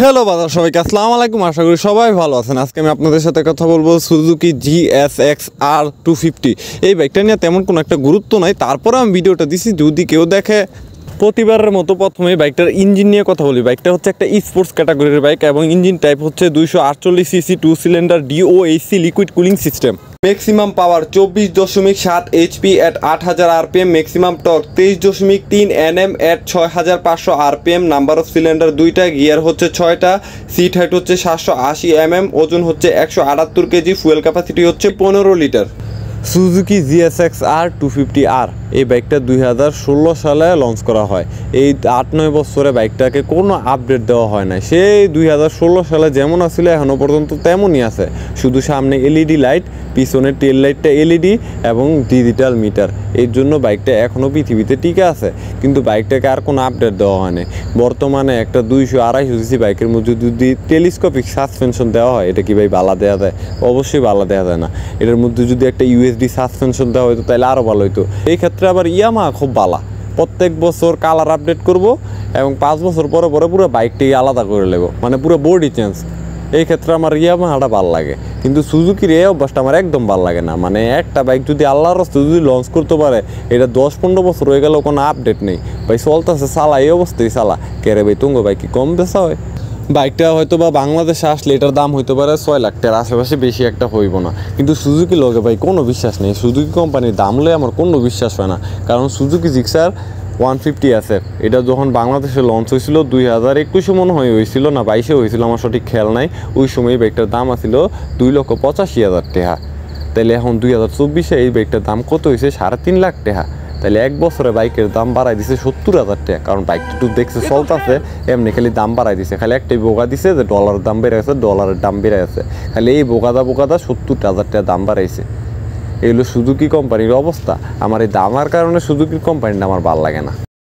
Hello বাজার সবাইকে আসসালামু আলাইকুম। আশা করি সবাই ভালো আছেন। আজকে আমি আপনাদের সাথে কথা বলবো সুজুকি GSX R250। এই বাইকটা নিয়ে তেমন কোনো একটা গুরুত্ব নাই, তারপরে আমি ভিডিওটা দিছি যদি কেউ দেখে। প্রতিবারের মতো প্রথমে বাইকটার ইঞ্জিন নিয়ে কথা বলি। বাইকটা হচ্ছে একটা স্পোর্টস ক্যাটাগরির বাইক এবং ইঞ্জিন টাইপ হচ্ছে 248cc 2 cylinder DOHC liquid cooling system. Maximum power 24.7 HP at 8000 RPM, maximum torque 23.3 Nm at 6500 RPM, number of cylinder 2টা, গিয়ার হচ্ছে 6টা, সিট হাইট হচ্ছে 780 mm, ওজন হচ্ছে 178 কেজি, ফুয়েল ক্যাপাসিটি হচ্ছে 15 লিটার। সুজুকি GSX R250R এই বাইকটা 2016 সালে লঞ্চ করা হয়। এই 8-9 বছরে বাইকটাকে কোনো আপডেট দেওয়া হয় না। সেই 2016 সালে যেমন আসলে এখনও পর্যন্ত তেমনই আছে, শুধু সামনে LED লাইট, পিছনের টেল লাইটটা LED এবং ডিজিটাল মিটার। এর জন্য বাইকটা এখনও পৃথিবীতে টিকে আছে, কিন্তু বাইকটাকে আর কোনো আপডেট দেওয়া হয়নি। বর্তমানে একটা 200-250cc বাইকের মধ্যে যদি টেলিস্কোপিক সাসপেনশন দেওয়া হয়, এটা কি ভাই বালা দেওয়া যায়? অবশ্যই বালা দেওয়া যায় না। এটার মধ্যে যদি একটা USB সাসপেনশন দেওয়া হতো তাহলে আরও ভালো হতো। এই ক্ষেত্রে আবার ইয়ামাহা খুব বালা, প্রত্যেক বছর কালার আপডেট করব এবং 5 বছর পরে পরে পুরো বাইকটাই আলাদা করে নেব, মানে পুরো বডি চেঞ্জ। এই ক্ষেত্রে আমার ইয়ামাহাটা ভাল লাগে, কিন্তু সুজুকির এই অভ্যাসটা আমার একদম ভাল লাগে না। মানে একটা বাইক যদি আল্লাহর রাস্তা যদি লঞ্চ করতে পারে, এটা 10-15 বছর হয়ে গেলেও কোনো আপডেট নেই, ভাই চলতেছে চালা, এই অবস্থায় চালা। কেরে ভাই তুঙ্গ বাইক কি কম বেচা হয়? বাইকটা হয়তো বা বাংলাদেশে আসলে এটার দাম হইতে পারে 6 লাখ টাকার আশেপাশে, বেশি একটা হইব না। কিন্তু সুজুকি লগে ভাই কোনো বিশ্বাস নেই। সুজুকি কোম্পানির দাম লয়ে আমার কোনো বিশ্বাস হয় না, কারণ সুজুকি জিক্সার 150 আছে। এটা যখন বাংলাদেশে লঞ্চ হয়েছিল 2021 মনে হয়েছিল না 22-এ হয়েছিল, আমার সঠিক খেয়াল নাই। ওই সময় বাইকটার দাম আসছিল 2,85,000 টাকা। তাহলে এখন 2024-এ এই বাইকটার দাম কত হয়েছে? 3.5 লাখ টাকা। তাহলে এক বছরে বাইকের দাম বাড়াই দিছে 70,000 টাকা, কারণ বাইকটা একটু দেখছে চলতেছে, এমনি খালি দাম বাড়াই দিছে। খালি একটাই বোকা দিছে যে ডলারের দাম বেড়ে গেছে, ডলারের দাম বেড়ে গেছে। খালি এই বোকাদা 70,000 টাকা দাম বাড়াইছে। এগুলো সুজুকি কোম্পানির অবস্থা। আমার এই দামার কারণে সুজুকি কোম্পানিটা আমার ভালো লাগে না।